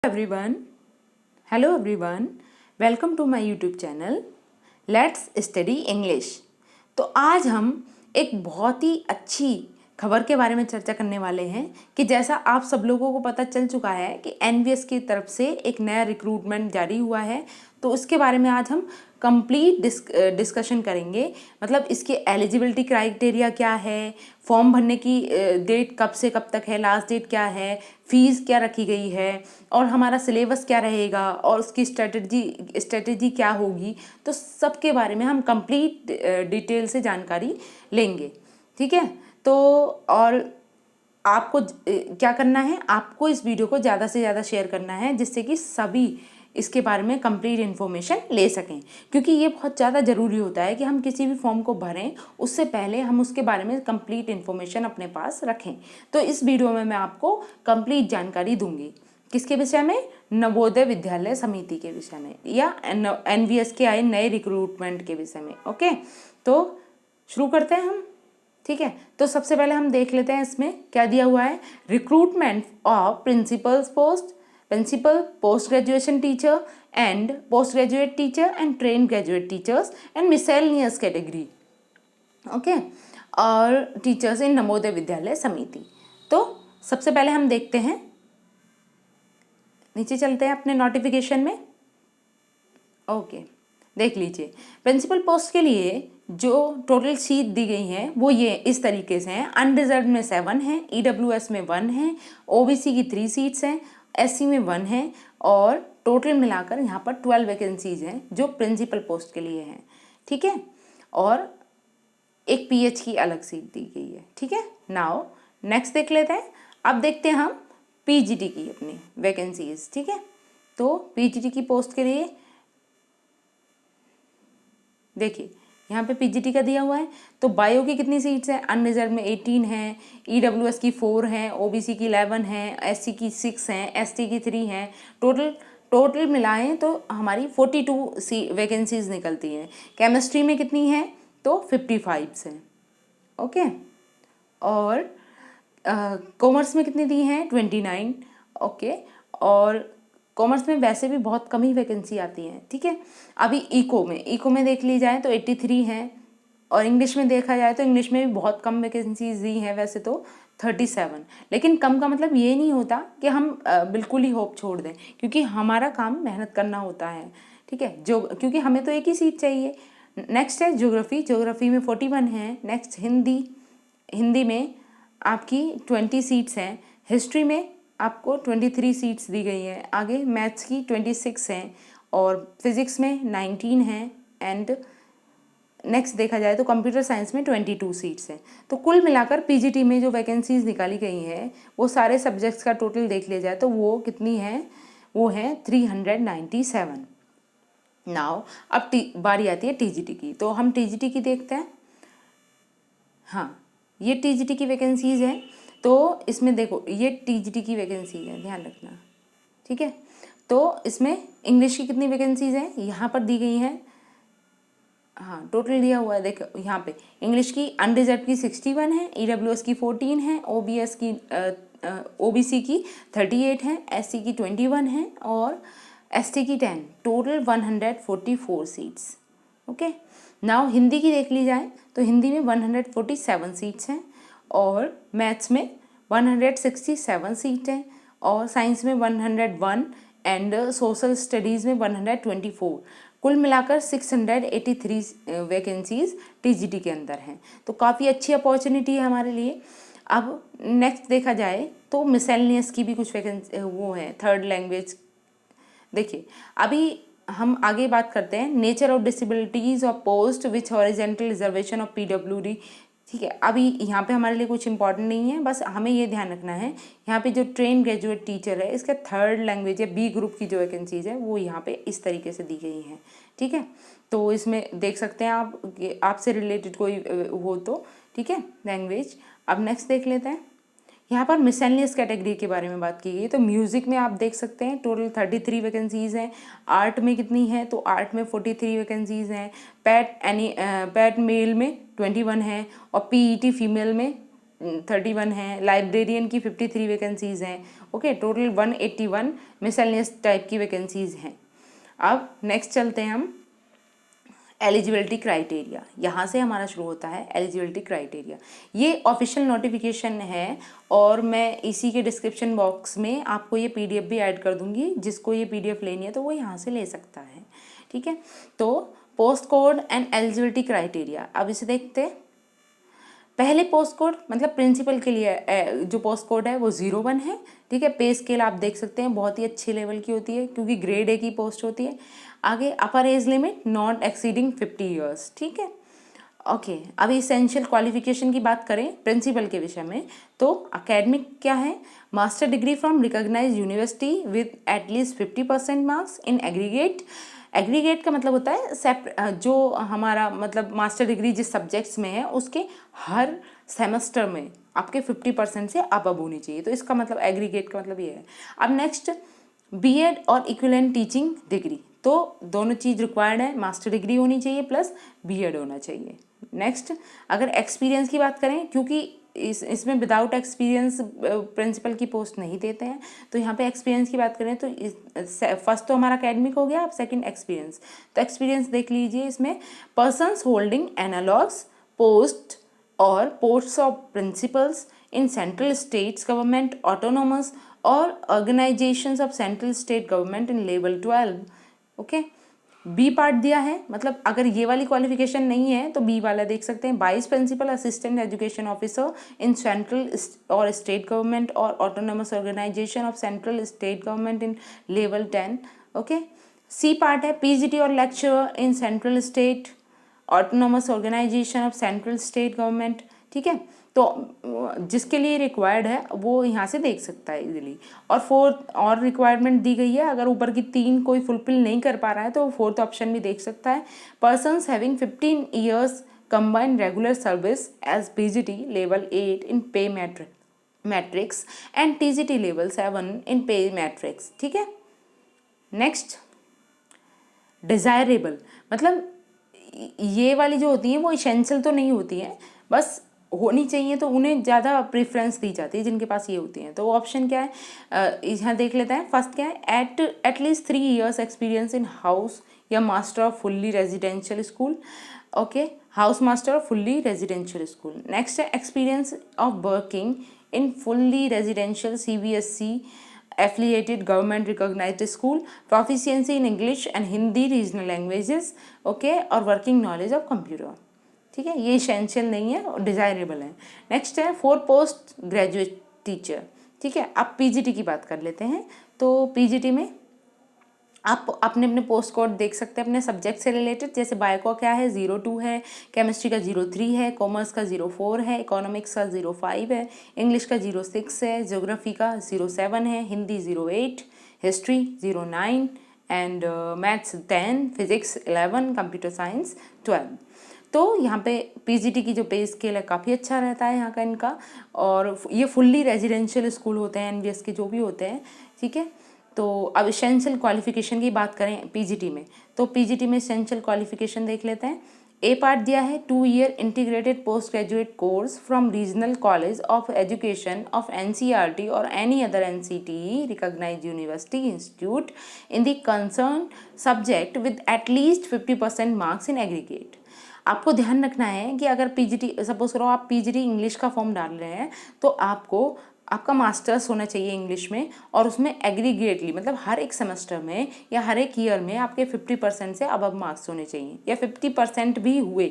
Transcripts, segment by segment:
Everyone hello everyone welcome to my YouTube channel let's study English. तो आज हम एक बहुत ही अच्छी खबर के बारे में चर्चा करने वाले हैं कि जैसा आप सब लोगों को पता चल चुका है कि एनवीएस की तरफ से एक नया रिक्रूटमेंट जारी हुआ है, तो उसके बारे में आज हम कंप्लीट डिस्कशन करेंगे। मतलब इसकी एलिजिबिलिटी क्राइटेरिया क्या है, फॉर्म भरने की डेट कब से कब तक है, लास्ट डेट क्या है, फीस क्या रखी गई है और हमारा सिलेबस क्या रहेगा और उसकी स्ट्रेटजी क्या होगी, तो सबके बारे में हम कंप्लीट डिटेल से जानकारी लेंगे। ठीक है, तो और आपको क्या करना है, आपको इस वीडियो को ज़्यादा से ज़्यादा शेयर करना है जिससे कि सभी इसके बारे में कंप्लीट इन्फॉर्मेशन ले सकें, क्योंकि ये बहुत ज़्यादा ज़रूरी होता है कि हम किसी भी फॉर्म को भरें उससे पहले हम उसके बारे में कंप्लीट इन्फॉर्मेशन अपने पास रखें। तो इस वीडियो में मैं आपको कंप्लीट जानकारी दूंगी। किसके विषय में? नवोदय विद्यालय समिति के विषय में या एनवीएस के आए नए रिक्रूटमेंट के विषय में। ओके, तो शुरू करते हैं हम। ठीक है, तो सबसे पहले हम देख लेते हैं इसमें क्या दिया हुआ है। Recruitment of principal post graduation teacher and post graduate teacher and train graduate teachers and miscellaneous category. Okay, और टीचर्स इन नवोदय विद्यालय समिति। तो सबसे पहले हम देखते हैं, नीचे चलते हैं अपने नोटिफिकेशन में। ओके, देख लीजिए। प्रिंसिपल पोस्ट के लिए जो टोटल सीट दी गई हैं वो ये इस तरीके से हैं। अनरिजर्व में 7 हैं, ईडब्ल्यूएस में 1 है, ओबीसी की 3 सीट्स हैं, एससी में 1 है और टोटल मिलाकर यहाँ पर 12 वैकेंसीज हैं जो प्रिंसिपल पोस्ट के लिए हैं। ठीक है, और एक पीएच की अलग सीट दी गई है। ठीक है, नाउ नेक्स्ट देख लेते हैं। अब देखते हैं हम पीजीटी की अपनी वैकेंसीज। ठीक है, तो पीजीटी की पोस्ट के लिए देखिए यहाँ पे पीजीटी का दिया हुआ है। तो बायो की कितनी सीट्स हैं? अनरिजर्व में 18 हैं, ईडब्ल्यूएस की 4 हैं, ओबीसी की 11 हैं, एससी की 6 हैं, एसटी की 3 हैं। टोटल मिलाएं तो हमारी 42 वैकेंसीज निकलती हैं। केमिस्ट्री में कितनी है? तो 55 हैं। ओके, और कॉमर्स में कितनी दी हैं? 29। ओके, और कॉमर्स में वैसे भी बहुत कम ही वैकेंसी आती हैं। ठीक है, अभी इको में देख ली जाए तो 83 हैं, और इंग्लिश में देखा जाए तो इंग्लिश में भी बहुत कम वैकेंसीज दी हैं वैसे तो 37। लेकिन कम का मतलब ये नहीं होता कि हम बिल्कुल ही होप छोड़ दें, क्योंकि हमारा काम मेहनत करना होता है। ठीक है, जो क्योंकि हमें तो एक ही सीट चाहिए। नेक्स्ट है ज्योग्राफी में 41 है। नेक्स्ट हिंदी में आपकी 20 सीट्स हैं। हिस्ट्री में आपको 23 सीट्स दी गई हैं। आगे मैथ्स की 26 हैं और फिजिक्स में 19 हैं। एंड नेक्स्ट देखा जाए तो कंप्यूटर साइंस में 22 सीट्स हैं। तो कुल मिलाकर पीजीटी में जो वैकेंसीज निकाली गई हैं वो सारे सब्जेक्ट्स का टोटल देख लिया जाए तो वो कितनी है? वो है 397। नाउ अब बारी आती है टीजीटी की। तो हम टीजीटी की देखते हैं। हाँ, ये टीजीटी की वैकेंसीज हैं। तो इसमें देखो ये टीजीटी की वैकेंसी है, ध्यान रखना। ठीक है, तो इसमें इंग्लिश की कितनी वैकेंसीज हैं यहाँ पर दी गई हैं। हाँ, टोटल दिया हुआ है, देखो यहाँ पे इंग्लिश की अनरिजर्व की 61 है, ईडब्ल्यूएस की 14 है, ओबीसी की 38 है, एससी की 21 है और एसटी की 10। Total 144 seats. Okay, now Hindi की देख ली जाए तो हिंदी में 147 सीट्स हैं और मैथ्स में 167 सीट हैं और साइंस में 101 एंड सोशल स्टडीज़ में 124। कुल मिलाकर 683 वैकेंसीज टीजीटी के अंदर हैं। तो काफ़ी अच्छी अपॉर्चुनिटी है हमारे लिए। अब नेक्स्ट देखा जाए तो मिसेलेनियस की भी कुछ वैकेंसी वो है, थर्ड लैंग्वेज। देखिए अभी हम आगे बात करते हैं nature of disabilities of post which horizontal reservation of PWD. ठीक है, अभी यहाँ पे हमारे लिए कुछ इंपॉर्टेंट नहीं है, बस हमें ये ध्यान रखना है यहाँ पे जो ट्रेन ग्रेजुएट टीचर है इसका थर्ड लैंग्वेज है बी ग्रुप की जो वैकेंसीज है वो यहाँ पे इस तरीके से दी गई हैं। ठीक है, तो इसमें देख सकते हैं आप आपसे रिलेटेड कोई हो तो। ठीक है, लैंग्वेज। अब नेक्स्ट देख लेते हैं। यहाँ पर मिसेलेनियस कैटेगरी के बारे में बात की गई। तो म्यूज़िक में आप देख सकते हैं टोटल 33 वैकेंसीज़ हैं। आर्ट में कितनी है? तो आर्ट में 43 वैकेंसीज़ हैं। पैट मेल में 21 है और पीईटी फीमेल में 31 है। लाइब्रेरियन की 53 वैकेंसीज़ हैं ओके, टोटल 181 मिसलेनियस टाइप की वैकेंसीज हैं। अब नेक्स्ट चलते हैं हम एलिजिबिलिटी क्राइटेरिया। यहाँ से हमारा शुरू होता है एलिजिबिलिटी क्राइटेरिया। ये ऑफिशियल नोटिफिकेशन है और मैं इसी के डिस्क्रिप्शन बॉक्स में आपको ये पीडीएफ भी ऐड कर दूंगी, जिसको ये पीडीएफ लेनी है तो वो यहाँ से ले सकता है, ठीक है। तो post code and eligibility criteria, अब इसे देखते हैं। पहले पोस्ट कोड मतलब प्रिंसिपल के लिए जो पोस्ट कोड है वो 01 है, ठीक है। पे स्केल आप देख सकते हैं बहुत ही अच्छे लेवल की होती है क्योंकि ग्रेड ए की पोस्ट होती है। आगे अपर age limit not exceeding 50 years, ठीक है। ओके, अभी इसेंशियल क्वालिफिकेशन की बात करें प्रिंसिपल के विषय में तो अकेडमिक क्या है, master degree from recognised university with at least 50% marks in aggregate. Aggregate का मतलब होता है जो हमारा मतलब मास्टर डिग्री जिस सब्जेक्ट्स में है उसके हर सेमेस्टर में आपके 50% से अबव होनी चाहिए, तो इसका मतलब एग्रीगेट का मतलब ये है। अब नेक्स्ट बीएड और इक्विवेलेंट टीचिंग डिग्री, तो दोनों चीज़ रिक्वायर्ड है, मास्टर डिग्री होनी चाहिए प्लस बीएड होना चाहिए। नेक्स्ट अगर एक्सपीरियंस की बात करें, क्योंकि इसमें विदाउट एक्सपीरियंस प्रिंसिपल की पोस्ट नहीं देते हैं, तो यहाँ पे एक्सपीरियंस की बात करें तो फर्स्ट तो हमारा अकेडमिक हो गया, अब सेकंड एक्सपीरियंस। तो एक्सपीरियंस देख लीजिए, इसमें पर्सन्स होल्डिंग एनालॉग्स पोस्ट और posts of principals in central states government autonomous और organisations of central state government in level 12, okay. B part दिया है, मतलब अगर ये वाली क्वालिफिकेशन नहीं है तो बी वाला देख सकते हैं, vice principal assistant education officer in central or state government or autonomous organisation of central state government in level 10, okay. C part है PGT or lecturer in central state autonomous organisation of central state government, ठीक है। तो जिसके लिए required है वो यहाँ से देख सकता है इजीली। और फोर्थ और रिक्वायरमेंट दी गई है, अगर ऊपर की 3 कोई फुलफिल नहीं कर पा रहा है तो फोर्थ ऑप्शन भी देख सकता है, persons having 15 years combined regular service as PGT level 8 in pay matrix and TGT level 7 in pay matrix, ठीक है। नेक्स्ट डिज़ायरेबल, मतलब ये वाली जो होती है वो इसेंशियल तो नहीं होती है, बस होनी चाहिए तो उन्हें ज़्यादा प्रेफरेंस दी जाती है जिनके पास ये होती हैं। तो ऑप्शन क्या है, यहाँ देख लेते हैं। फर्स्ट क्या है, at least 3 years experience in house या master of fully residential school, okay, house master of fully residential school. Next है experience of working in fully residential CBSE affiliated government recognized school, proficiency in English and Hindi regional languages, okay, और working knowledge of computer, ठीक है। ये essential नहीं है और desirable है। Next है फॉर पोस्ट ग्रेजुएट टीचर, ठीक है। अब पीजीटी की बात कर लेते हैं। तो पीजीटी में आप अपने अपने पोस्ट कोड देख सकते हैं अपने सब्जेक्ट से रिलेटेड, जैसे बायो का क्या है 02 है, केमिस्ट्री का 03 है, कॉमर्स का 04 है, इकोनॉमिक्स का 05 है, इंग्लिश का 06 है, ज्योग्राफी का 07 है, Hindi 08, history 09 and maths 10, physics 11, computer science 12। तो यहाँ पे पीजीटी की जो पे स्केल है काफ़ी अच्छा रहता है यहाँ का इनका, और ये फुल्ली रेजिडेंशियल स्कूल होते हैं एनवीएस के जो भी होते हैं, ठीक है। तो अब इसेंशियल क्वालिफिकेशन की बात करें पीजीटी में, तो पीजीटी में इसेंशियल क्वालिफिकेशन देख लेते हैं। ए पार्ट दिया है 2 year integrated post graduate course from regional college of education of NCERT और any other NCTE recognised university institute in the concern subject with at least 50% marks in aggregate. आपको ध्यान रखना है कि अगर पीजीटी सपोज करो आप पीजीटी इंग्लिश का फॉर्म डाल रहे हैं तो आपका मास्टर्स होना चाहिए इंग्लिश में, और उसमें एग्रीगेटली मतलब हर एक सेमेस्टर में या हर एक ईयर में आपके 50% से अबव मार्क्स होने चाहिए, या 50% भी हुए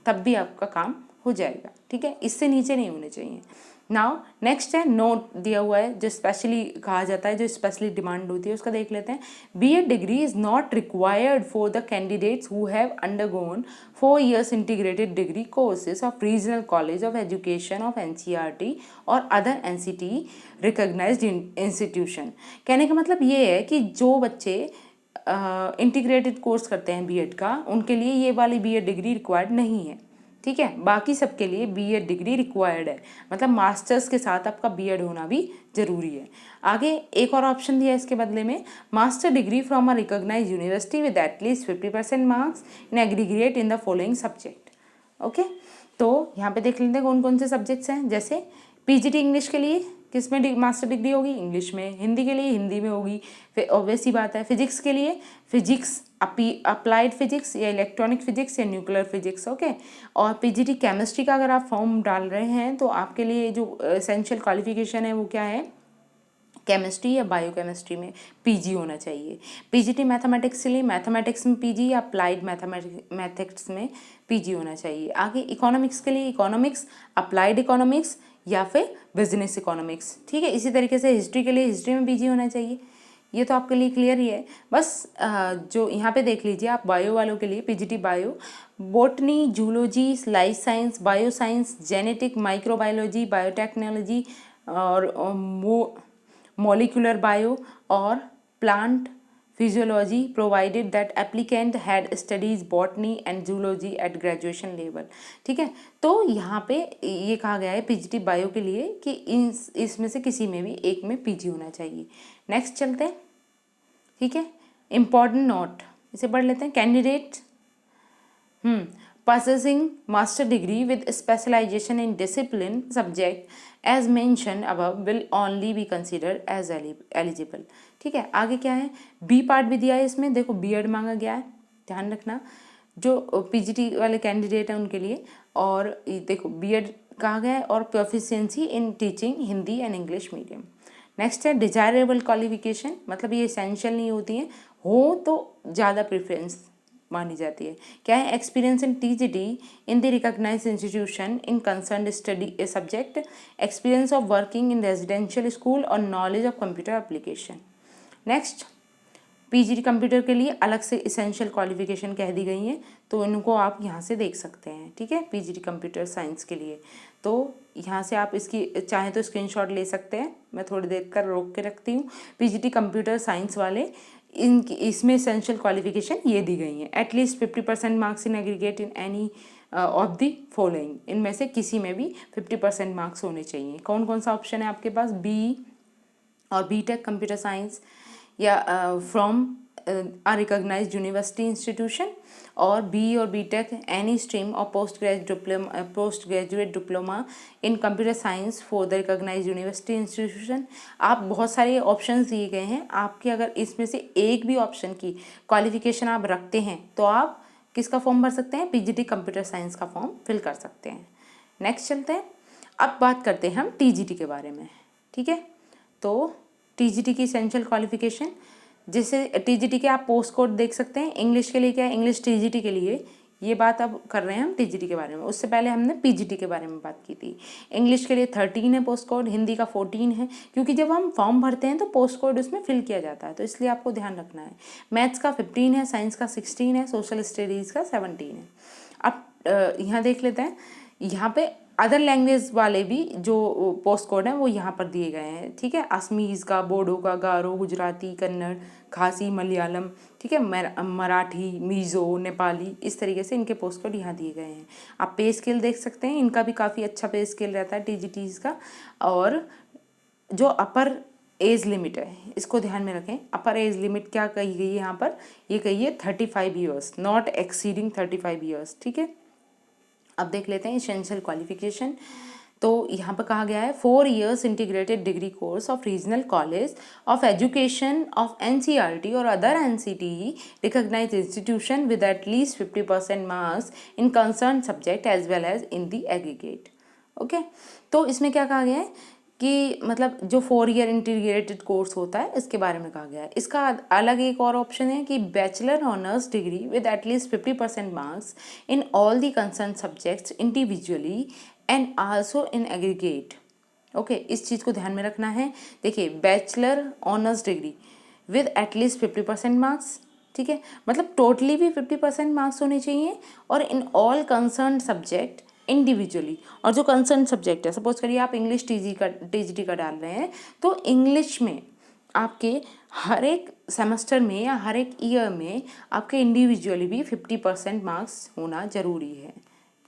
तब भी आपका काम हो जाएगा, ठीक है। इससे नीचे नहीं होने चाहिए। नाउ नेक्स्ट है नोट दिया हुआ है जो स्पेशली कहा जाता है, जो स्पेशली डिमांड होती है उसका देख लेते हैं। BEd degree is not required for the candidates who have undergone 4 years integrated degree courses of regional college of education of NCERT और अदर एनसीटी रिकॉग्नाइज्ड इंस्टीट्यूशन। कहने का मतलब ये है कि जो बच्चे इंटीग्रेटेड कोर्स करते हैं बीएड का, उनके लिए ये वाली बीएड डिग्री रिक्वायर्ड नहीं है, ठीक है। बाकी सबके लिए बीएड डिग्री रिक्वायर्ड है, मतलब मास्टर्स के साथ आपका बीएड होना भी जरूरी है। आगे एक और ऑप्शन दिया है इसके बदले में, master degree from a recognised university with at least 50% marks in aggregate in the following subject, okay. तो यहाँ पे देख लेते हैं कौन कौन से सब्जेक्ट्स हैं, जैसे पीजीटी इंग्लिश के लिए किस में मास्टर डिग्री होगी? इंग्लिश में। हिंदी के लिए हिंदी में होगी, फिर ऑब्वियस सी बात है। फिजिक्स के लिए फिजिक्स, अप्लाइड फिजिक्स या इलेक्ट्रॉनिक फिजिक्स या न्यूक्लियर फिजिक्स, ओके। और पीजीटी केमिस्ट्री का अगर आप फॉर्म डाल रहे हैं तो आपके लिए जो एसेंशियल क्वालिफिकेशन है वो क्या है? केमिस्ट्री या बायोकेमिस्ट्री में पीजी होना चाहिए। पीजीटी मैथमेटिक्स के लिए मैथमेटिक्स में पीजी या अप्लाइड मैथमेटिक्स में पीजी होना चाहिए। आगे इकोनॉमिक्स के लिए इकोनॉमिक्स, अप्लाइड इकोनॉमिक्स या फिर बिजनेस इकोनॉमिक्स, ठीक है। इसी तरीके से हिस्ट्री के लिए हिस्ट्री में पीजी होना चाहिए। ये तो आपके लिए क्लियर ही है। बस जो यहाँ पे देख लीजिए आप बायो वालों के लिए PGT bio, botany, zoology, life science, bio science, genetic, microbiology, biotechnology और molecular bio or plant physiology provided that applicant had studies botany and zoology at graduation level, ठीक है। तो यहाँ पे ये कहा गया है पीजीटी बायो के लिए कि इसमें से किसी में भी एक में पीजी होना चाहिए। नेक्स्ट चलते हैं, ठीक है। इम्पॉर्टेंट नोट इसे पढ़ लेते हैं। Candidate possessing master degree with specialization in discipline subject as mentioned above will only be considered as eligible, ठीक है। आगे क्या है? बी पार्ट भी दिया है इसमें, देखो बीएड मांगा गया है, ध्यान रखना जो पीजीटी वाले कैंडिडेट हैं उनके लिए। और देखो बीएड कहा गया है और proficiency in teaching Hindi and English medium. Next है डिजायरेबल क्वालिफिकेशन, मतलब ये एसेंशियल नहीं होती हैं, हो तो ज़्यादा प्रेफरेंस मानी जाती है। क्या है? Experience in TGT in the recognised institution in concern study subject, experience of working in residential school और knowledge of computer application. Next PGT computer के लिए अलग से इसेंशियल क्वालिफिकेशन कह दी गई हैं, तो इनको आप यहाँ से देख सकते हैं, ठीक है। पीजीटी कंप्यूटर साइंस के लिए तो यहाँ से आप इसकी चाहें तो स्क्रीनशॉट ले सकते हैं। मैं थोड़ी देर कर रोक के रखती हूँ। पीजीटी कंप्यूटर साइंस वाले इसमें एसेंशियल क्वालिफिकेशन ये दी गई हैं। At least 50% marks in aggregate in any of the following, इनमें से किसी में भी 50% मार्क्स होने चाहिए। कौन कौन सा ऑप्शन है आपके पास? B or BTech computer science या from a recognised university institution, और B or BTech any stream और post graduate diploma in computer science for the recognised university institution. आप बहुत सारे ऑप्शंस दिए गए हैं, आपके अगर इसमें से एक भी ऑप्शन की क्वालिफिकेशन आप रखते हैं तो आप किसका फॉर्म भर सकते हैं? पीजीटी कंप्यूटर साइंस का फॉर्म फिल कर सकते हैं। नेक्स्ट चलते हैं, अब बात करते हैं हम टीजीटी के बारे में, ठीक है। तो टीजीटी की एसेंशियल क्वालिफिकेशन, जैसे टीजीटी के आप पोस्ट कोड देख सकते हैं। इंग्लिश के लिए क्या है? इंग्लिश टीजीटी के लिए ये बात अब कर रहे हैं हम टीजीटी के बारे में, उससे पहले हमने पीजीटी के बारे में बात की थी। इंग्लिश के लिए 13 है पोस्ट कोड, हिंदी का 14 है, क्योंकि जब हम फॉर्म भरते हैं तो पोस्ट कोड उसमें फिल किया जाता है, तो इसलिए आपको ध्यान रखना है। मैथ्स का 15 है, साइंस का 16 है, सोशल स्टडीज़ का 17 है। अब यहाँ देख लेते हैं, यहाँ पे अदर लैंग्वेज वाले भी जो पोस्ट कोड हैं वो यहाँ पर दिए गए हैं, ठीक है। असमीज़ का, बोडो का, गारो, गुजराती, कन्नड़, खासी, मलयालम, ठीक है, मराठी, मिज़ो, नेपाली, इस तरीके से इनके पोस्ट कोड यहाँ दिए गए हैं। आप पे स्केल देख सकते हैं, इनका भी काफ़ी अच्छा पे स्केल रहता है टीजीटीज़ का। और जो अपर एज लिमिट है इसको ध्यान में रखें। अपर एज लिमिट क्या कही गई है यहाँ पर? ये कही है 35 ईयर्स, नॉट एक्सीडिंग 35 ईयर्स, ठीक है। अब देख लेते हैं एसेंशियल क्वालिफिकेशन। तो यहाँ पर कहा गया है 4 years integrated degree course of regional college of education of NCERT और other NCT recognised institution with at least 50% marks in concern subject as well as in the aggregate, okay. तो इसमें क्या कहा गया है कि मतलब जो 4 year इंटीग्रेटेड कोर्स होता है इसके बारे में कहा गया है। इसका अलग एक और ऑप्शन है कि bachelor honours degree with at least 50% marks in all the concern subjects individually and also in aggregate, okay. इस चीज़ को ध्यान में रखना है। देखिए bachelor honours degree with at least 50% marks, ठीक है, मतलब टोटली भी 50% मार्क्स होने चाहिए, और in all concern subject individually. और जो कंसर्न सब्जेक्ट है, सपोज करिए आप इंग्लिश टीजीटी का डाल रहे हैं, तो इंग्लिश में आपके हर एक सेमेस्टर में या हर एक ईयर में आपके इंडिविजुअली भी 50% मार्क्स होना ज़रूरी है,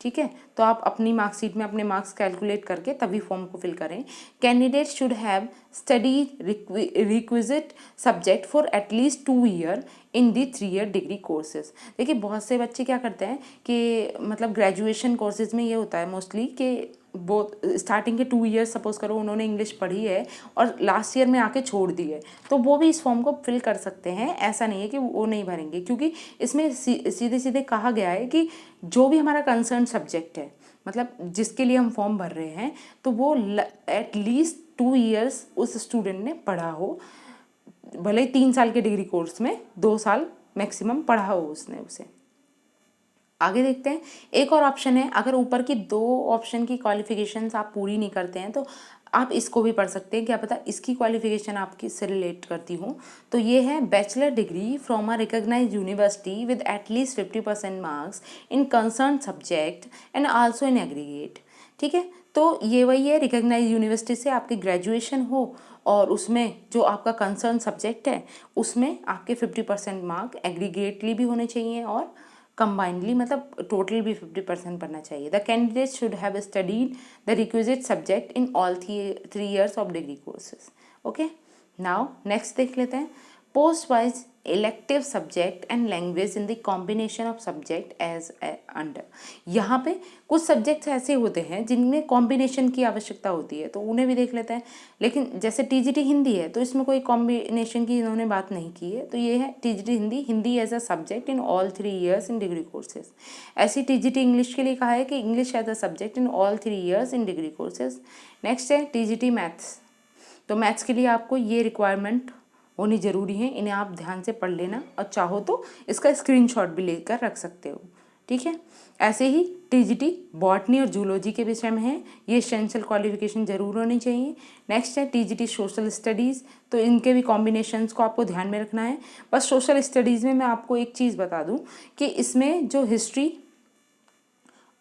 ठीक है। तो आप अपनी मार्कशीट में अपने मार्क्स कैलकुलेट करके तभी फॉर्म को फिल करें। Candidate should have study requisite subject for at least 2 year in the 3 year degree courses. देखिए बहुत से बच्चे क्या करते हैं कि मतलब ग्रेजुएशन कोर्सेज में ये होता है मोस्टली कि वो स्टार्टिंग के 2 ईयर्स सपोज करो उन्होंने इंग्लिश पढ़ी है और लास्ट ईयर में आके छोड़ दी है, तो वो भी इस फॉर्म को फिल कर सकते हैं। ऐसा नहीं है कि वो नहीं भरेंगे, क्योंकि इसमें सीधे सीधे कहा गया है कि जो भी हमारा कंसर्न सब्जेक्ट है, मतलब जिसके लिए हम फॉर्म भर रहे हैं, तो वो एटलीस्ट 2 ईयर्स उस स्टूडेंट ने पढ़ा हो, भले ही 3 साल के डिग्री कोर्स में 2 साल मैक्सिमम पढ़ा हो उसने उसे। आगे देखते हैं, एक और ऑप्शन है, अगर ऊपर की 2 ऑप्शन की क्वालिफिकेशंस आप पूरी नहीं करते हैं तो आप इसको भी पढ़ सकते हैं, क्या पता इसकी क्वालिफिकेशन आपकी से रिलेट करती हो। तो ये है bachelor degree from a recognised university with at least 50% marks in concern subject and also in aggregate. ठीक है, तो ये वही है, रिकॉग्नाइज्ड यूनिवर्सिटी से आपकी ग्रेजुएशन हो और उसमें जो आपका कंसर्न सब्जेक्ट है उसमें आपके 50% मार्क एग्रीगेटली भी होने चाहिए और कंबाइंडली, मतलब टोटल भी 50% पढ़ना चाहिए। The candidate should have studied the requisite subject in all 3 years of degree courses. Okay, now next देख लेते हैं, post wise elective subject and language in the combination of subject as under. यहाँ पे कुछ subjects ऐसे होते हैं जिनमें कॉम्बिनेशन की आवश्यकता होती है, तो उन्हें भी देख लेते हैं। लेकिन जैसे टीजीटी हिंदी है तो इसमें कोई कॉम्बिनेशन की इन्होंने बात नहीं की है, तो ये है TGT Hindi, Hindi as a subject in all 3 years in degree courses. ऐसी टीजीटी इंग्लिश के लिए कहा है कि English as a subject in all 3 years in degree courses. Next है टीजीटी मैथ्स, तो मैथ्स के लिए आपको ये रिक्वायरमेंट होनी ज़रूरी है, इन्हें आप ध्यान से पढ़ लेना और चाहो तो इसका स्क्रीनशॉट भी लेकर रख सकते हो। ठीक है, ऐसे ही टीजीटी बॉटनी और जूलॉजी के विषय में है, ये एसेंशियल क्वालिफिकेशन जरूर होनी चाहिए। नेक्स्ट है टीजीटी सोशल स्टडीज़, तो इनके भी कॉम्बिनेशंस को आपको ध्यान में रखना है। बस सोशल स्टडीज़ में मैं आपको एक चीज़ बता दूं कि इसमें जो हिस्ट्री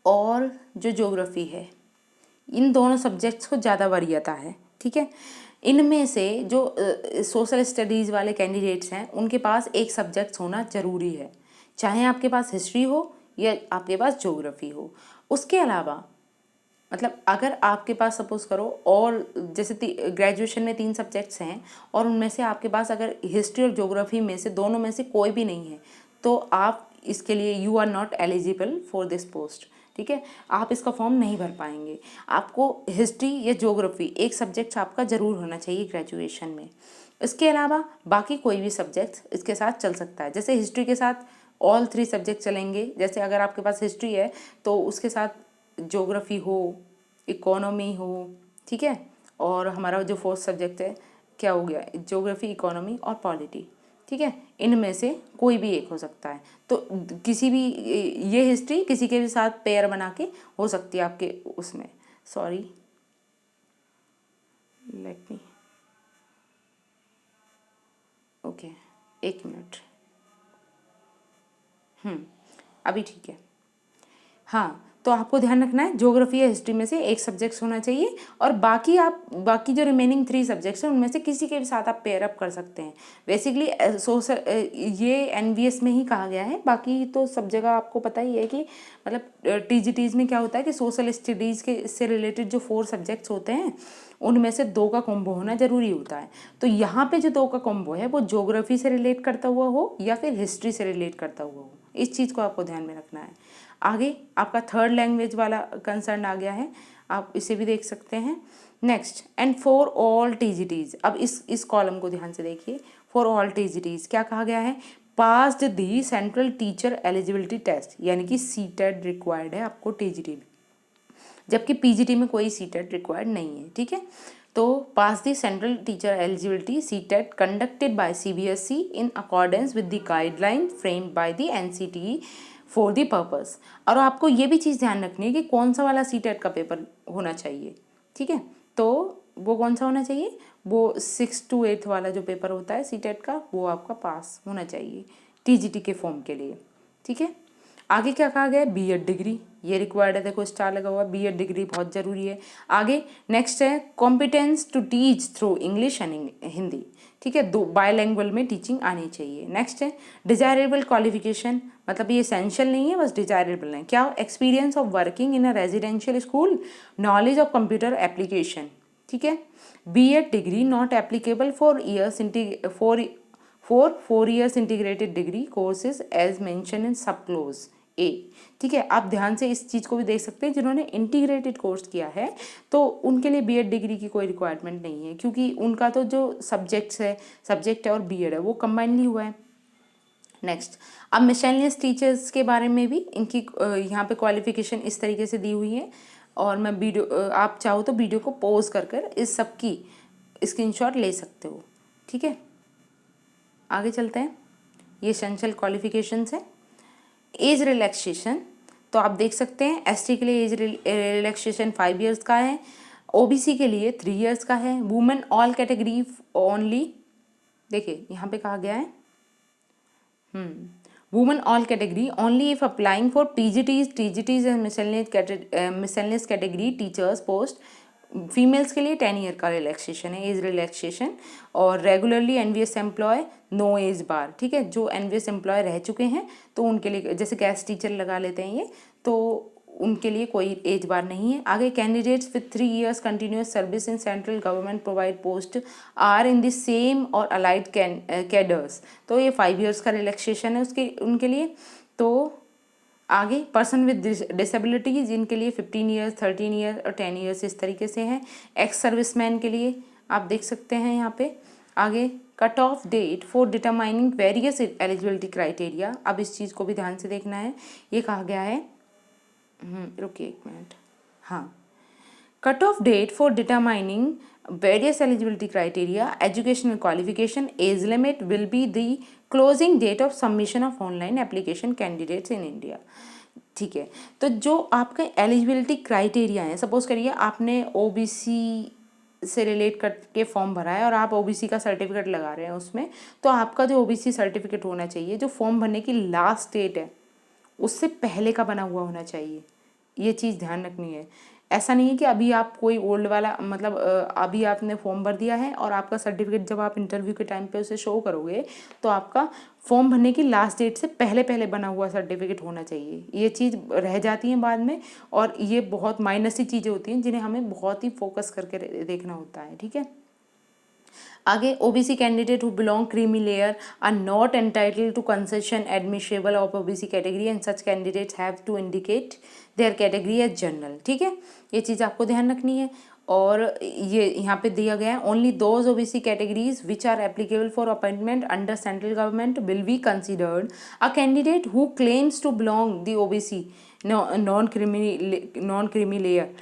और जो ज्योग्राफी है, इन दोनों सब्जेक्ट्स को ज़्यादा वरीयता है। ठीक है, इनमें से जो सोशल स्टडीज़ वाले कैंडिडेट्स हैं उनके पास एक सब्जेक्ट होना ज़रूरी है, चाहे आपके पास हिस्ट्री हो या आपके पास ज्योग्राफी हो। उसके अलावा मतलब अगर आपके पास सपोज करो और जैसे ग्रेजुएशन में 3 सब्जेक्ट्स हैं और उनमें से आपके पास अगर हिस्ट्री और ज्योग्राफी में से दोनों में से कोई भी नहीं है, तो आप इसके लिए you are not eligible for this post. ठीक है, आप इसका फॉर्म नहीं भर पाएंगे। आपको हिस्ट्री या ज्योग्राफी एक सब्जेक्ट आपका ज़रूर होना चाहिए ग्रेजुएशन में। इसके अलावा बाकी कोई भी सब्जेक्ट इसके साथ चल सकता है, जैसे हिस्ट्री के साथ ऑल 3 सब्जेक्ट चलेंगे। जैसे अगर आपके पास हिस्ट्री है तो उसके साथ ज्योग्राफी हो, इकोनॉमी हो, ठीक है, और हमारा जो 4th सब्जेक्ट है क्या हो गया, ज्योग्राफी, इकोनॉमी और पॉलिटी। ठीक है, इनमें से कोई भी एक हो सकता है, तो किसी भी ये हिस्ट्री किसी के भी साथ पेयर बना के हो सकती है आपके उसमें। Sorry, let me, okay, 1 minute. अभी ठीक है। हाँ, तो आपको ध्यान रखना है ज्योग्राफी या हिस्ट्री में से एक सब्जेक्ट होना चाहिए और बाकी जो रिमेनिंग 3 सब्जेक्ट्स हैं उनमें से किसी के भी साथ आप पेयर अप कर सकते हैं। बेसिकली सोशल ये एनवीएस में ही कहा गया है, बाकी तो सब जगह आपको पता ही है कि मतलब टीजीटीज में क्या होता है कि सोशल स्टडीज़ के से रिलेटेड जो 4 सब्जेक्ट्स होते हैं उनमें से 2 का कॉम्बो होना ज़रूरी होता है। तो यहाँ पे जो 2 का कॉम्बो है वो ज्योग्राफी से रिलेट करता हुआ हो या फिर हिस्ट्री से रिलेट करता हुआ हो, इस चीज़ को आपको ध्यान में रखना है। आगे आपका 3rd लैंग्वेज वाला कंसर्न आ गया है, आप इसे भी देख सकते हैं। Next, and for all TGTs, अब इस कॉलम को ध्यान से देखिए। फॉर ऑल टीजीटीज क्या कहा गया है, passed the central teacher eligibility test, यानी कि सीटेट रिक्वायर्ड है आपको टीजीटी में, जबकि पीजीटी में कोई सीटेट रिक्वायर्ड नहीं है। ठीक है, तो pass the central teacher eligibility CTET conducted by CBSE in accordance with the guideline framed by the NCTE for the purpose. और आपको ये भी चीज़ ध्यान रखनी है कि कौन सा वाला सीटेट का पेपर होना चाहिए। ठीक है, तो वो कौन सा होना चाहिए, वो 6 to 8 वाला जो पेपर होता है सीटेट का, वो आपका पास होना चाहिए टीजीटी के फॉर्म के लिए। ठीक है, आगे क्या कहा गया है, बीएड डिग्री, ये रिक्वायर्ड है, देखो स्टार लगा हुआ, बीएड डिग्री बहुत ज़रूरी है। आगे नेक्स्ट है competence to teach through English and Hindi. ठीक है, 2 बायलैंग्वेज में टीचिंग आनी चाहिए। नेक्स्ट है डिजायरेबल क्वालिफिकेशन, मतलब ये एसेंशियल नहीं है, बस डिजायरेबल है। क्या, experience of working in a residential school, knowledge of computer application. ठीक है, BEd degree not applicable for 4 years integrated degree courses as mentioned in subclause A. ठीक है, आप ध्यान से इस चीज़ को भी देख सकते हैं, जिन्होंने इंटीग्रेटेड कोर्स किया है तो उनके लिए बीएड डिग्री की कोई रिक्वायरमेंट नहीं है, क्योंकि उनका तो जो सब्जेक्ट है और बीएड है वो कंबाइनली हुआ है। नेक्स्ट, अब मिसलेनियस टीचर्स के बारे में भी इनकी यहाँ पे क्वालिफिकेशन इस तरीके से दी हुई है, और मैं वीडियो आप चाहो तो वीडियो को पॉज कर कर इस सब की स्क्रीनशॉट ले सकते हो। ठीक है, आगे चलते हैं। ये एसेंशियल क्वालिफिकेशंस है। एज रिलैक्सेशन, तो आप देख सकते हैं एसटी के लिए एज रिलैक्सेशन 5 ईयर्स का है, ओबीसी के लिए 3 ईयर्स का है, वुमेन ऑल कैटेगरी ओनली, देखिए यहाँ पे कहा गया है women all category only if applying for PGTs, TGTs and miscellaneous category teachers post. Females के लिए 10 ईयर का रिलैक्सेशन है, एज रिलैक्सेशन, और regularly NVS employ no age bar. ठीक है, जो एनवीएस एम्प्लॉय रह चुके हैं तो उनके लिए, जैसे गेस्ट टीचर लगा लेते हैं ये, तो उनके लिए कोई एज बार नहीं है। आगे, candidates with 3 years continuous service in central government provide post are in the same or allied cadres, तो ये 5 ईयर्स का रिलैक्सेशन है उनके लिए। तो आगे, पर्सन विद डिसेबिलिटी जिनके लिए 15 ईयर्स, 13 ईयर और 10 ईयर्स इस तरीके से हैं। एक्स सर्विसमैन के लिए आप देख सकते हैं यहाँ पे। आगे, cut off date for determining various eligibility criteria, अब इस चीज़ को भी ध्यान से देखना है। ये कहा गया है, रुकिए एक मिनट, हाँ, cut off date for determining various eligibility criteria, educational qualification, age limit will be the closing date of submission of online application candidates in India। ठीक है, तो जो आपका एलिजिबिलिटी क्राइटेरिया है, सपोज करिए आपने ओबीसी से रिलेट करके फॉर्म भरा है और आप ओबीसी का सर्टिफिकेट लगा रहे हैं उसमें, तो आपका जो ओबीसी सर्टिफिकेट होना चाहिए, जो फॉर्म भरने की लास्ट डेट है उससे पहले का बना हुआ होना चाहिए। ये चीज़ ध्यान रखनी है। ऐसा नहीं है कि अभी आप कोई ओल्ड वाला, मतलब अभी आपने फॉर्म भर दिया है और आपका सर्टिफिकेट जब आप इंटरव्यू के टाइम पे उसे शो करोगे तो आपका फॉर्म भरने की लास्ट डेट से पहले पहले बना हुआ सर्टिफिकेट होना चाहिए। ये चीज़ रह जाती है बाद में, और ये बहुत माइनस सी चीज़ें होती हैं जिन्हें हमें बहुत ही फोकस करके देखना होता है। ठीक है, आगे, OBC candidate who belong creamy layer are not entitled to concession admissible of OBC category and such candidates have to indicate their category as general. ठीक है, ये चीज़ आपको ध्यान रखनी है। और ये यहाँ पे दिया गया है, only those OBC categories which are applicable for appointment under central government will be considered. A candidate who claims to belong the OBC non creamy layer,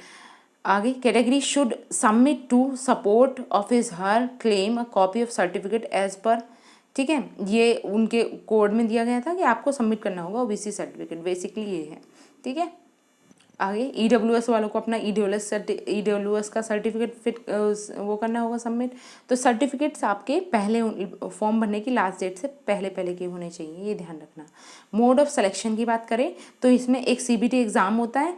आगे, category should submit to support of his her claim a copy of certificate as per. ठीक है, ये उनके code में दिया गया था कि आपको सबमिट करना होगा ओबीसी सर्टिफिकेट, बेसिकली ये है। ठीक है, आगे, ईडब्ल्यूएस वालों को अपना ईडब्ल्यूएस का सर्टिफिकेट वो करना होगा सबमिट। तो सर्टिफिकेट्स आपके पहले फॉर्म भरने की लास्ट डेट से पहले पहले के होने चाहिए, ये ध्यान रखना। मोड ऑफ सिलेक्शन की बात करें तो इसमें एक सीबीटी एग्ज़ाम होता है,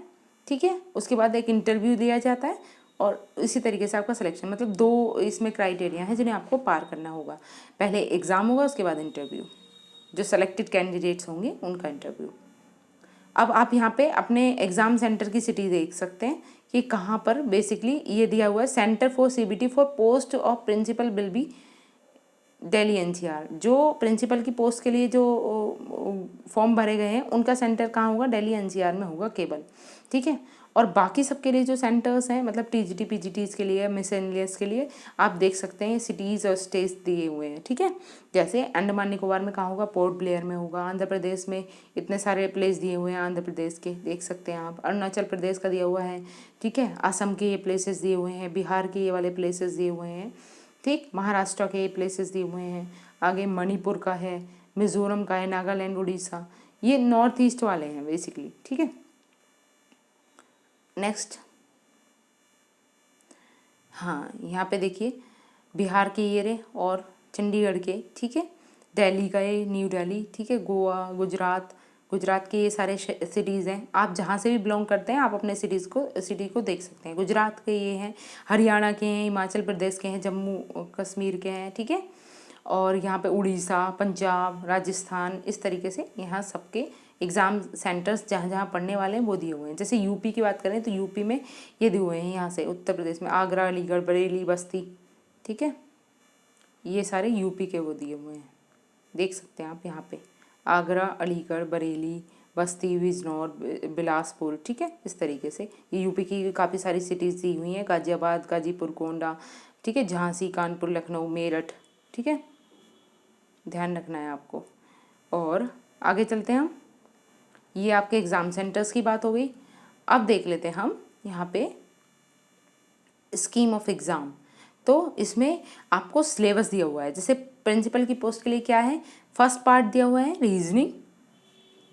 ठीक है, उसके बाद एक इंटरव्यू दिया जाता है, और इसी तरीके से आपका सिलेक्शन, मतलब 2 इसमें क्राइटेरिया हैं जिन्हें आपको पार करना होगा। पहले एग्ज़ाम होगा, उसके बाद इंटरव्यू, जो सेलेक्टेड कैंडिडेट्स होंगे उनका इंटरव्यू। अब आप यहाँ पे अपने एग्ज़ाम सेंटर की सिटी देख सकते हैं कि कहाँ पर बेसिकली ये दिया हुआ है, centre for CBT for post of principal will be Delhi NCR. जो प्रिंसिपल की पोस्ट के लिए जो फॉर्म भरे गए हैं उनका सेंटर कहाँ होगा, दिल्ली एनसीआर में होगा केवल। ठीक है, और बाकी सबके लिए जो सेंटर्स हैं, मतलब टीजीटी पीजीटीज़ के लिए, मिसलेनियस के लिए, आप देख सकते हैं सिटीज़ और स्टेट्स दिए हुए हैं। ठीक है, जैसे अंडमान निकोबार में कहाँ होगा, पोर्ट ब्लेयर में होगा। आंध्र प्रदेश में इतने सारे प्लेस दिए हुए हैं आंध्र प्रदेश के, देख सकते हैं आप। अरुणाचल प्रदेश का दिया हुआ है। ठीक है, असम के ये प्लेसेस दिए हुए हैं, बिहार के ये वाले प्लेसेस दिए हुए हैं। ठीक, महाराष्ट्र के ये प्लेसेस दिए हुए हैं। आगे मणिपुर का है, मिज़ोरम का है, नागालैंड, उड़ीसा, ये नॉर्थ ईस्ट वाले हैं बेसिकली। ठीक है, नेक्स्ट, हाँ, यहाँ पे देखिए बिहार के ये रहे और चंडीगढ़ के, ठीक है, दिल्ली का ये न्यू दिल्ली, ठीक है, गोवा, गुजरात के ये सारे सिटीज़ हैं। आप जहाँ से भी बिलोंग करते हैं आप अपने सिटी को देख सकते हैं। गुजरात के ये हैं, हरियाणा के हैं, हिमाचल प्रदेश के हैं, जम्मू कश्मीर के हैं। ठीक है, और यहाँ पे उड़ीसा, पंजाब, राजस्थान, इस तरीके से यहाँ सबके एग्ज़ाम सेंटर्स जहाँ जहाँ पढ़ने वाले हैं वो दिए हुए हैं। जैसे यूपी की बात करें तो यूपी में ये दिए हुए हैं, यहाँ से उत्तर प्रदेश में आगरा, अलीगढ़, बरेली, बस्ती। ठीक है, ये सारे यूपी के वो दिए हुए हैं, देख सकते हैं आप यहाँ पे, आगरा, अलीगढ़, बरेली, बस्ती, बिजनौर, बिलासपुर, ठीक है, इस तरीके से। ये यूपी की काफ़ी सारी सिटीज़ दी हुई हैं, गाजियाबाद, गाजीपुर, गोंडा, ठीक है, झांसी, कानपुर, लखनऊ, मेरठ, ठीक है, ध्यान रखना है आपको। और आगे चलते हैं हम, ये आपके एग्ज़ाम सेंटर्स की बात हो गई। अब देख लेते हैं हम यहाँ पे स्कीम ऑफ एग्ज़ाम। तो इसमें आपको सिलेबस दिया हुआ है, जैसे प्रिंसिपल की पोस्ट के लिए क्या है, फर्स्ट पार्ट दिया हुआ है रीजनिंग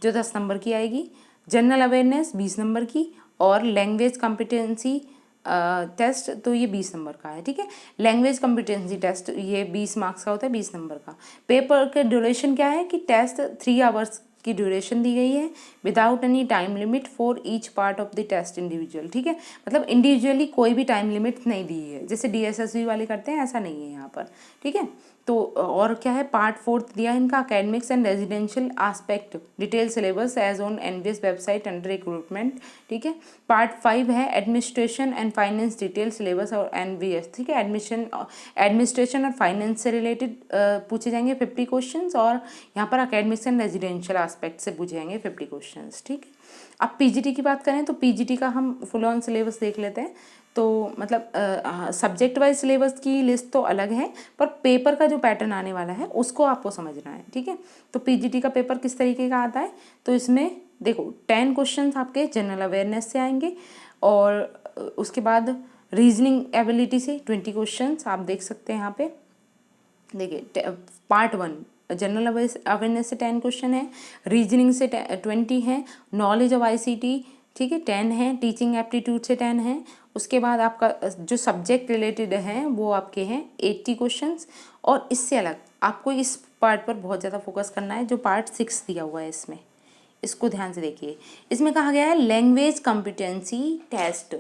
जो 10 नंबर की आएगी, जनरल अवेयरनेस 20 नंबर की, और लैंग्वेज कॉम्पिटेंसी टेस्ट तो ये 20 नंबर का है, ठीक है। लैंग्वेज कॉम्पिटेंसी टेस्ट ये 20 मार्क्स का होता है, 20 नंबर का। पेपर के ड्यूरेशन क्या है कि टेस्ट 3 आवर्स की ड्यूरेशन दी गई है, without any time limit for each part of the test individual, ठीक है। मतलब इंडिविजुअली कोई भी टाइम लिमिट नहीं दी है, जैसे DSSB वाले करते हैं ऐसा नहीं है यहाँ पर, ठीक है। तो और क्या है, पार्ट 4 दिया है इनका academics and residential aspect, detail syllabus as on NVS website under recruitment, ठीक है। पार्ट 5 है administration and finance detail syllabus और एनवीएस, ठीक है। एडमिनिस्ट्रेशन और फाइनेंस से रिलेटेड पूछे जाएंगे 50 क्वेश्चंस, और यहाँ पर एकेडमिक्स एंड रेजिडेंशियल आस्पेक्ट से पूछे जाएंगे 50 क्वेश्चंस, ठीक है। अब PGT की बात करें तो PGT का हम फुल ऑन सिलेबस देख लेते हैं। तो मतलब सब्जेक्ट वाइज सिलेबस की लिस्ट तो अलग है, पर पेपर का जो पैटर्न आने वाला है उसको आपको समझना है, ठीक है। तो PGT का पेपर किस तरीके का आता है, तो इसमें देखो 10 क्वेश्चंस आपके जनरल अवेयरनेस से आएंगे, और उसके बाद रीजनिंग एबिलिटी से 20 क्वेश्चंस आप देख सकते हैं यहाँ पे। देखिए पार्ट 1 जनरल अवेयरनेस से 10 क्वेश्चन है, रीजनिंग से 20 है, नॉलेज ऑफ ICT, ठीक है, 10 है, टीचिंग एप्टीट्यूड से 10 है। उसके बाद आपका जो सब्जेक्ट रिलेटेड है वो आपके हैं 80 क्वेश्चंस। और इससे अलग आपको इस पार्ट पर बहुत ज़्यादा फोकस करना है, जो पार्ट 6 दिया हुआ है इसमें, इसको ध्यान से देखिए। इसमें कहा गया है लैंग्वेज कॉम्पिटेंसी टेस्ट,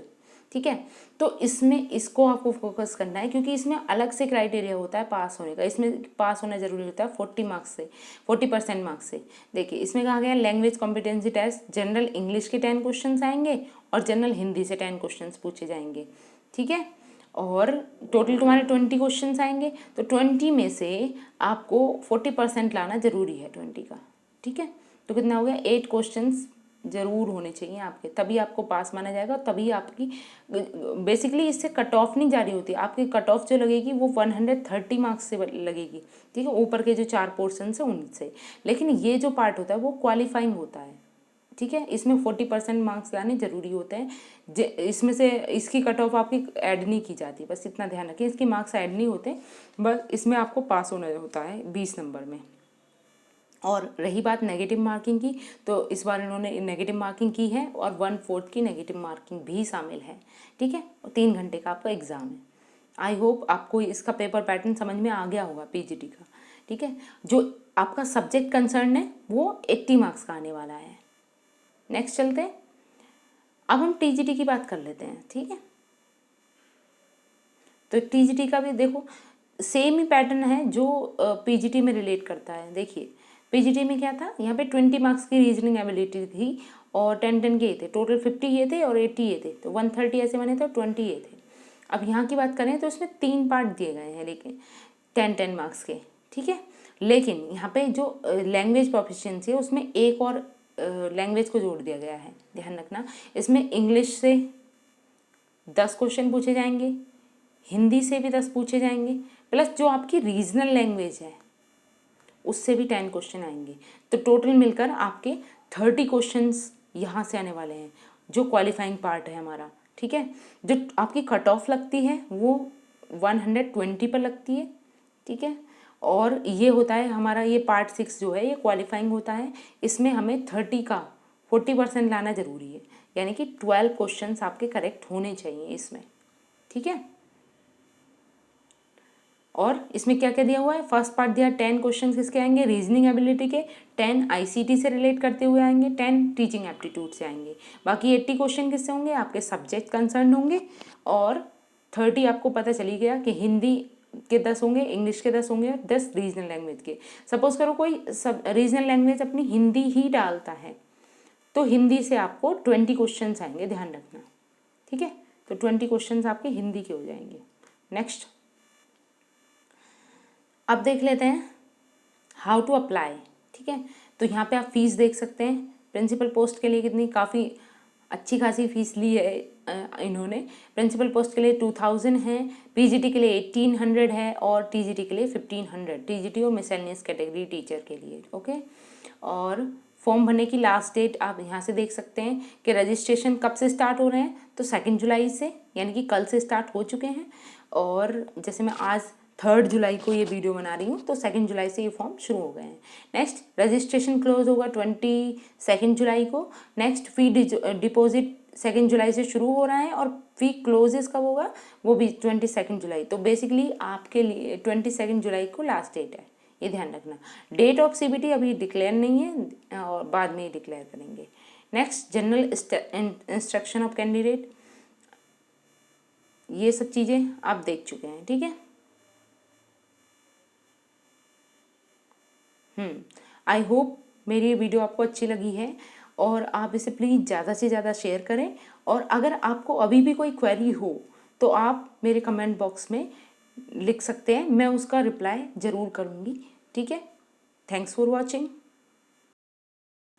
ठीक है। तो इसमें इसको आपको फोकस करना है, क्योंकि इसमें अलग से क्राइटेरिया होता है पास होने का। इसमें पास होना जरूरी होता है 40 मार्क्स से, 40% मार्क्स से। देखिए इसमें कहा गया language competency test, general English के 10 क्वेश्चन आएंगे, और जनरल हिंदी से 10 क्वेश्चन पूछे जाएंगे, ठीक है। और टोटल तुम्हारे 20 क्वेश्चन आएंगे, तो 20 में से आपको 40% लाना जरूरी है 20 का, ठीक है। तो कितना हो गया, 8 क्वेश्चंस जरूर होने चाहिए आपके, तभी आपको पास माना जाएगा। तभी आपकी बेसिकली इससे कट ऑफ नहीं जारी होती, आपकी कट ऑफ जो लगेगी वो 130 मार्क्स से लगेगी, ठीक है, ऊपर के जो 4 पोर्शन है उनसे। लेकिन ये जो पार्ट होता है वो क्वालिफाइंग होता है, ठीक है। इसमें 40% मार्क्स लाने जरूरी होते हैं। इसमें से इसकी कट ऑफ आपकी ऐड नहीं की जाती, बस इतना ध्यान रखें, इसके मार्क्स ऐड नहीं होते, बस इसमें आपको पास होना होता है 20 नंबर में। और रही बात नेगेटिव मार्किंग की, तो इस बार इन्होंने नेगेटिव मार्किंग की है, और 1/4 की नेगेटिव मार्किंग भी शामिल है, ठीक है। और 3 घंटे का आपका एग्ज़ाम है। आई होप आपको इसका पेपर पैटर्न समझ में आ गया होगा PGT का, ठीक है। जो आपका सब्जेक्ट कंसर्न है वो 80 मार्क्स का आने वाला है। नेक्स्ट चलते हैं, अब हम TGT की बात कर लेते हैं, ठीक है। तो TGT का भी देखो सेम ही पैटर्न है जो PGT में रिलेट करता है। देखिए PGT में क्या था, यहाँ पे 20 मार्क्स की रीजनिंग एबिलिटी थी, और 10 के ये थे, टोटल 50 ये थे और 80 ये थे, तो 130 ऐसे बने थे और 20 ये थे। अब यहाँ की बात करें तो इसमें 3 पार्ट दिए गए हैं, लेकिन 10 मार्क्स के, ठीक है। लेकिन यहाँ पे जो लैंग्वेज प्रोफिशिएंसी है उसमें एक और लैंग्वेज को जोड़ दिया गया है, ध्यान रखना। इसमें इंग्लिश से 10 क्वेश्चन पूछे जाएंगे, हिंदी से भी 10 पूछे जाएंगे, प्लस जो आपकी रीजनल लैंग्वेज है उससे भी 10 क्वेश्चन आएंगे। तो टोटल मिलकर आपके 30 क्वेश्चंस यहाँ से आने वाले हैं, जो क्वालिफाइंग पार्ट है हमारा, ठीक है। जो आपकी कट ऑफ लगती है वो 120 पर लगती है, ठीक है। और ये होता है हमारा, ये पार्ट 6 जो है ये क्वालिफाइंग होता है, इसमें हमें 30 का 40% लाना ज़रूरी है, यानी कि 12 क्वेश्चंस आपके करेक्ट होने चाहिए इसमें, ठीक है। और इसमें क्या क्या दिया हुआ है, फर्स्ट पार्ट दिया 10 क्वेश्चन किसके आएंगे, रीजनिंग एबिलिटी के, 10 ICT से रिलेट करते हुए आएंगे, 10 टीचिंग एप्टीट्यूड से आएंगे, बाकी 80 क्वेश्चन किससे होंगे, आपके सब्जेक्ट कंसर्न होंगे, और 30 आपको पता चली गया कि हिंदी के 10 होंगे, इंग्लिश के 10 होंगे, और 10 रीजनल लैंग्वेज के। सपोज करो कोई सब रीजनल लैंग्वेज अपनी हिंदी ही डालता है, तो हिंदी से आपको 20 क्वेश्चन आएंगे, ध्यान रखना, ठीक है। तो 20 क्वेश्चन आपके हिंदी के हो जाएंगे। नेक्स्ट अब देख लेते हैं हाउ टू अप्लाई, ठीक है। तो यहाँ पे आप फीस देख सकते हैं, प्रिंसिपल पोस्ट के लिए कितनी, काफ़ी अच्छी खासी फीस ली है इन्होंने। प्रिंसिपल पोस्ट के लिए 2000 है, पीजीटी के लिए 1800 है और टीजीटी के लिए 1500, टीजीटी और मिसलेनियस कैटेगरी टीचर के लिए। ओके, और फॉर्म भरने की लास्ट डेट आप यहाँ से देख सकते हैं कि रजिस्ट्रेशन कब से स्टार्ट हो रहे हैं, तो 2 जुलाई से, यानी कि कल से स्टार्ट हो चुके हैं। और जैसे मैं आज 3 जुलाई को ये वीडियो बना रही हूँ, तो 2 जुलाई से ये फॉर्म शुरू हो गए हैं। नेक्स्ट रजिस्ट्रेशन क्लोज होगा 22 जुलाई को। नेक्स्ट फी डिपॉजिट 2 जुलाई से शुरू हो रहा है और फी क्लोजेस कब होगा, वो भी 22 जुलाई। तो बेसिकली आपके लिए 22 जुलाई को लास्ट डेट है, ये ध्यान रखना। डेट ऑफ सीबीटी अभी डिक्लेयर नहीं है और बाद में ही डिक्लेयर करेंगे। Next general instruction of candidate, ये सब चीज़ें आप देख चुके हैं, ठीक है। आई होप मेरी ये वीडियो आपको अच्छी लगी है और आप इसे प्लीज़ ज़्यादा से ज़्यादा शेयर करें। और अगर आपको अभी भी कोई क्वेरी हो तो आप मेरे कमेंट बॉक्स में लिख सकते हैं, मैं उसका रिप्लाई ज़रूर करूँगी, ठीक है। Thanks for watching.